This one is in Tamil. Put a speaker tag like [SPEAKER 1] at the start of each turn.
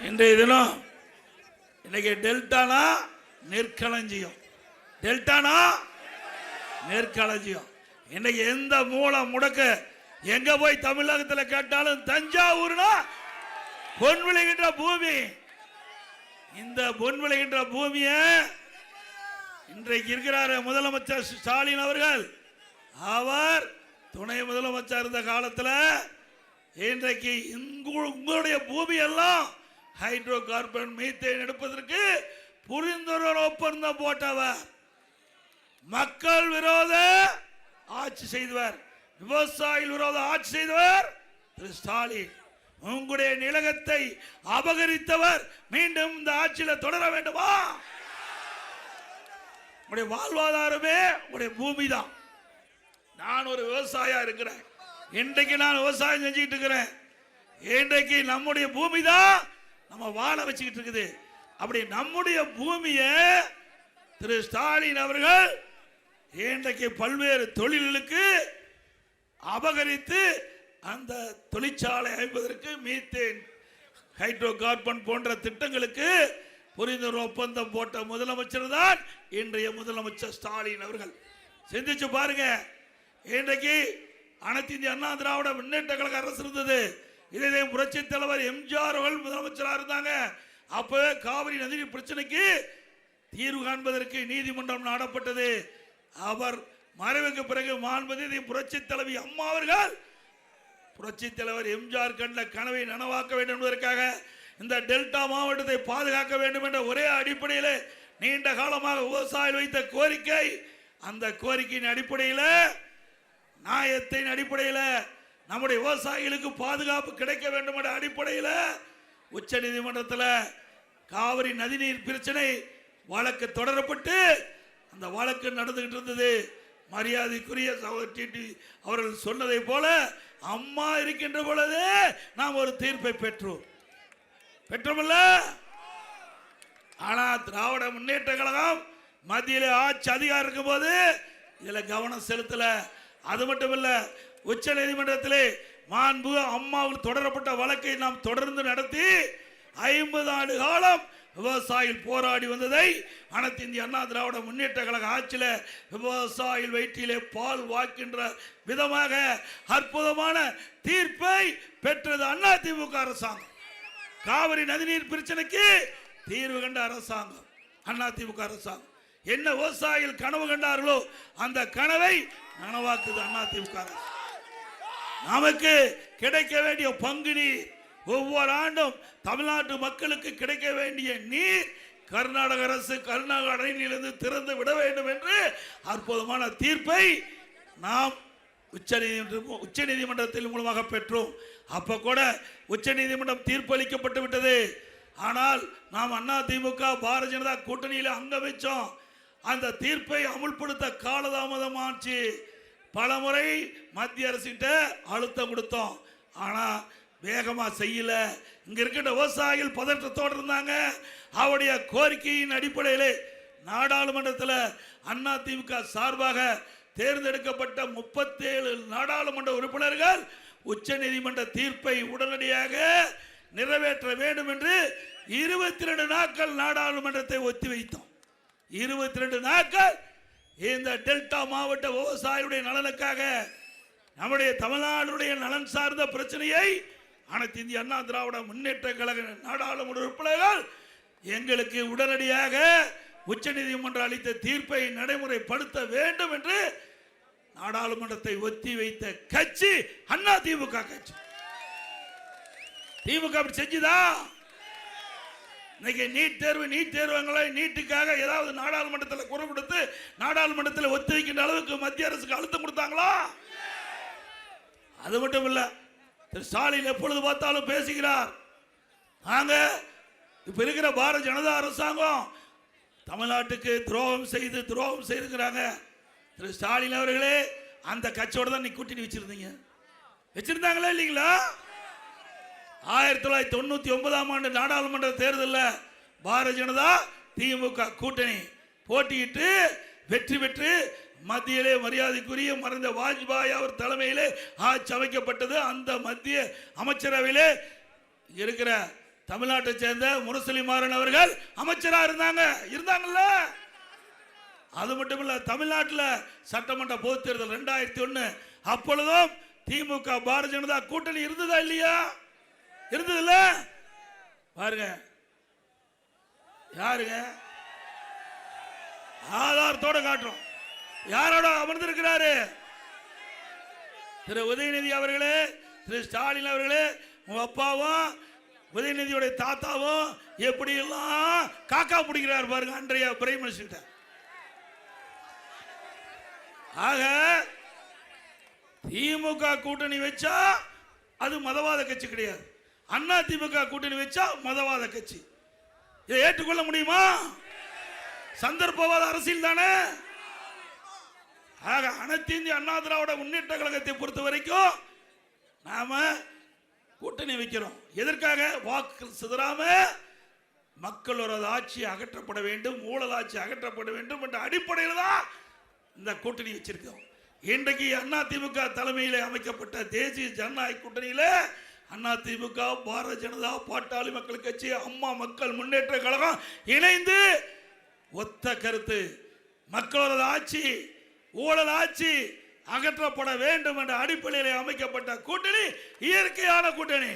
[SPEAKER 1] இன்றைய தினம் இன்னைக்கு டெல்டானா நெற்களஞ்சியம், டெல்டானா நெற்களஞ்சியம். இன்னைக்கு எந்த மூலை முடக்க எங்க போய் தமிழகத்தில் கேட்டாலும் தஞ்சாவூர்னா பொன் விளைகின்ற பூமி. இந்த பொன் விளைகின்ற பூமிய இன்றைக்கு இருக்கிறார் முதலமைச்சர் ஸ்டாலின் அவர்கள். அவர் துணை முதலமைச்சர் இருந்த காலத்தில் இன்றைக்கு உங்களுடைய பூமி எல்லாம் ஹைட்ரோ கார்பன் மீத்தேன் எடுப்பதற்கு புரிந்துணர்வு ஒப்பந்தம் போட்டவர். மக்கள் விரோத ஆட்சி செய்தவர், விவசாயிகள் விரோத ஆட்சி செய்தவர் திரு ஸ்டாலின். உங்களுடைய நிலகத்தை அபகரித்தவர் மீண்டும் இந்த ஆட்சியில் தொடர வேண்டுமா? உங்களுடைய வாழ்வாதாரமே உங்களுடைய பூமி தான். நான் ஒரு விவசாயியா இருக்கிறேன். இன்றைக்கு நான் விவசாயம் செஞ்சுக்கிட்டு இருக்கிறேன். இன்றைக்கு நம்முடைய பூமி தான் நம்ம வாழ வச்சுக்கிட்டு இருக்குது. அப்படி நம்முடைய பூமியை திரு ஸ்டாலின் அவர்கள் இன்றைக்கு பல்வேறு தொழில்களுக்கு அபகரித்து அந்த தொழிற்சாலை அமைப்பதற்கு மீத்தேன், ஹைட்ரோ கார்பன் போன்ற திட்டங்களுக்கு புரிந்துணர்வு ஒப்பந்தம் போட்ட முதலமைச்சர் தான் இன்றைய முதலமைச்சர் ஸ்டாலின் அவர்கள். சிந்திச்சு பாருங்க. இன்றைக்கு அனைத்து இந்திய அண்ணா திராவிட முன்னேற்ற கழக அரசு இருந்தது. இதே புரட்சி தலைவர் எம்ஜிஆர் அவர்கள் முதலமைச்சராக இருந்தாங்க. அப்பவே காவிரி நதி பிரச்சனைக்கு தீர்வு காண்பதற்கு நீதிமன்றம் நாடப்பட்டது. அவர் மறைவுக்கு பிறகு மாண்புமிகு புரட்சி தலைவி அம்மா அவர்கள் புரட்சி தலைவர் எம்ஜிஆர் கண்ட கனவை நனவாக்க வேண்டும் என்பதற்காக இந்த டெல்டா மாவட்டத்தை பாதுகாக்க வேண்டும் என்ற ஒரே அடிப்படையில் நீண்ட காலமாக விவசாயிகள் வைத்த கோரிக்கை, அந்த கோரிக்கையின் அடிப்படையில் நியாயத்தின் அடிப்படையில் நம்முடைய விவசாயிகளுக்கு பாதுகாப்பு கிடைக்க வேண்டும் என்ற அடிப்படையில் உச்ச நீதிமன்றத்தில் காவிரி நதிநீர் பிரச்சனை வழக்கு தொடரப்பட்டு அந்த வழக்கு நடந்துகிட்டு இருந்தது. மரியாதைக்குரிய சகோதரி அவர்கள் சொன்னதை போல அம்மா இருக்கின்ற பொழுது நாம் ஒரு தீர்ப்பை பெற்றோமல்ல. ஆனா திராவிட முன்னேற்ற கழகம் மத்தியில் ஆட்சி அதிகாரம் இருக்கும் போது இதுல கவனம் செலுத்தல. அது மட்டும் இல்ல, உச்ச நீதிமன்றத்திலே மாண்பு அம்மாவில் தொடரப்பட்ட வழக்கை நாம் தொடர்ந்து நடத்தி 50 ஆண்டு காலம் விவசாயிகள் போராடி வந்ததை அனைத்து இந்திய அண்ணா திராவிட முன்னேற்ற கழக ஆட்சியில் விவசாயிகள் வயிற்றிலே பால் வாக்கின்ற விதமாக அற்புதமான தீர்ப்பை பெற்றது அதிமுக அரசாங்கம். காவிரி நதிநீர் பிரச்சனைக்கு தீர்வு கண்ட அரசாங்கம் அதிமுக அரசாங்கம். என்ன விவசாயிகள் கனவு கண்டார்களோ அந்த கனவை நனவாக்குது அதிமுக அரசு. நமக்கு கிடைக்க வேண்டிய பங்கு நீர், ஒவ்வொரு ஆண்டும் தமிழ்நாட்டு மக்களுக்கு கிடைக்க வேண்டிய நீர் கர்நாடக அரசு கர்நாடக அணையிலிருந்து திறந்து விட வேண்டும் என்று அற்புதமான தீர்ப்பை நாம் உச்ச நீதிமன்றத்தில் மூலமாக பெற்றோம். அப்ப கூட உச்ச நீதிமன்றம் தீர்ப்பு அளிக்கப்பட்டு விட்டது. ஆனால் நாம் அதிமுக பாரதிய ஜனதா கூட்டணியில் அங்க வச்சோம். அந்த தீர்ப்பை அமுல்படுத்த காலதாமதமாச்சு. பல முறை மத்திய அரசிட்ட அழுத்தம் கொடுத்தோம். ஆனா வேகமா செய்யல. இங்க இருக்கின்ற விவசாயிகள் பதற்றத்தோடு இருந்தாங்க. அவருடைய கோரிக்கையின் அடிப்படையில் நாடாளுமன்றத்தில் அதிமுக சார்பாக தேர்ந்தெடுக்கப்பட்ட 37 நாடாளுமன்ற உறுப்பினர்கள் உச்ச நீதிமன்ற தீர்ப்பை உடனடியாக நிறைவேற்ற வேண்டும் என்று 22 நாட்கள் நாடாளுமன்றத்தை ஒத்திவைத்தோம். 22 நாட்கள் இந்த டெல்டா மாவட்ட விவசாயிகளுடைய நலனுக்காக, நம்முடைய தமிழ்நாடுடைய நலன் சார்ந்த பிரச்சனையை அனைத்து இந்திய அண்ணா திராவிட முன்னேற்ற கழக நாடாளுமன்ற உறுப்பினர்கள் எங்களுக்கு உடனடியாக உச்ச நீதிமன்றம் அளித்த தீர்ப்பை நடைமுறைப்படுத்த வேண்டும் என்று நாடாளுமன்றத்தை ஒத்தி வைத்த கட்சி அதிமுக கட்சி. திமுக அப்படி செஞ்சுதா? இன்னைக்கு நீட் தேர்வுங்களை நீட்டுக்காக ஏதாவது நாடாளுமன்றத்தில் குரல் கொடுத்து நாடாளுமன்றத்தில் ஒத்தி வைக்கின்ற அளவுக்கு மத்திய அரசுக்கு அழுத்தம் கொடுத்தாங்களா? அது மட்டும் இல்ல, திரு ஸ்டாலின் எப்பொழுது பார்த்தாலும் பேசுகிறார். நாங்க இப்ப இருக்கிற பாரதிய ஜனதா அரசாங்கம் தமிழ்நாட்டுக்கு துரோகம் செய்திருக்கிறாங்க. திரு ஸ்டாலின் அவர்களே அந்த கட்சியோட தான் நீ கூட்டணி வச்சிருந்தாங்களா இல்லீங்களா? 1999ஆம் ஆண்டு நாடாளுமன்ற தேர்தலில் பாரதிய ஜனதா திமுக கூட்டணி போட்டியிட்டு வெற்றி பெற்று மத்தியிலே மரியாதைக்குரிய மறைந்த வாஜ்பாய் அவர் தலைமையிலே ஆட்சி அமைக்கப்பட்டது. அந்த மத்திய அமைச்சரவையிலே இருக்கிற தமிழ்நாட்டை சேர்ந்த முரசொலி மாறன் அவர்கள் அமைச்சரா இருந்தாங்கல்ல. அது மட்டும் இல்ல, தமிழ்நாட்டில் சட்டமன்ற பொதுத் தேர்தல் 2001 அப்பொழுதும் திமுக பாரதிய ஜனதா கூட்டணி இருந்ததா இல்லையா? இருந்ததுல பாருங்க. யாருங்க ஆதாரத்தோட காட்டுறோம். யாரோட அமர்ந்திருக்கிறாரு? திரு உதயநிதி அவர்களே, திரு ஸ்டாலின் அவர்களே, உங்க அப்பாவும் உதயநிதியுடைய தாத்தாவும் எப்படி எல்லாம் காக்கா பிடிக்கிறார் பாருங்க அன்றைய பிரைம் மினிஸ்டர். ஆக திமுக கூட்டணி வச்சா அது மதவாத கட்சி கிடையாது, அண்ணா திமுக கூட்டணி வச்சா மதவாத கட்சி. இதை ஏற்றுக்கொள்ள முடியுமா? சந்தர்ப்பவாத அரசியல் தானே. ஆக அனைத்து இந்திய அண்ணா திராவிட முன்னேற்ற கழகத்தை பொறுத்த வரைக்கும் நாம கூட்டணி வைக்கிறோம். எதற்காக? வாக்கு சிதறாம மக்களோட ஆட்சி அகற்றப்பட வேண்டும், ஊழல் ஆட்சி அகற்றப்பட வேண்டும் என்ற அடிப்படையில் தான் இந்த கூட்டணி வச்சிருக்கோம். இன்றைக்கு அண்ணா திமுக தலைமையில் அமைக்கப்பட்ட தேசிய ஜனநாயக கூட்டணியில அண்ணா திமுக, பாரதிய ஜனதா, பாட்டாளி மக்கள் கட்சி, அம்மா மக்கள் முன்னேற்ற கழகம் இணைந்து ஒத்த கருத்து, மக்களோட ஆட்சி ஊழல் ஆட்சி அகற்றப்பட வேண்டும் என்ற அடிப்படையில் அமைக்கப்பட்ட கூட்டணி இயற்கையான கூட்டணி.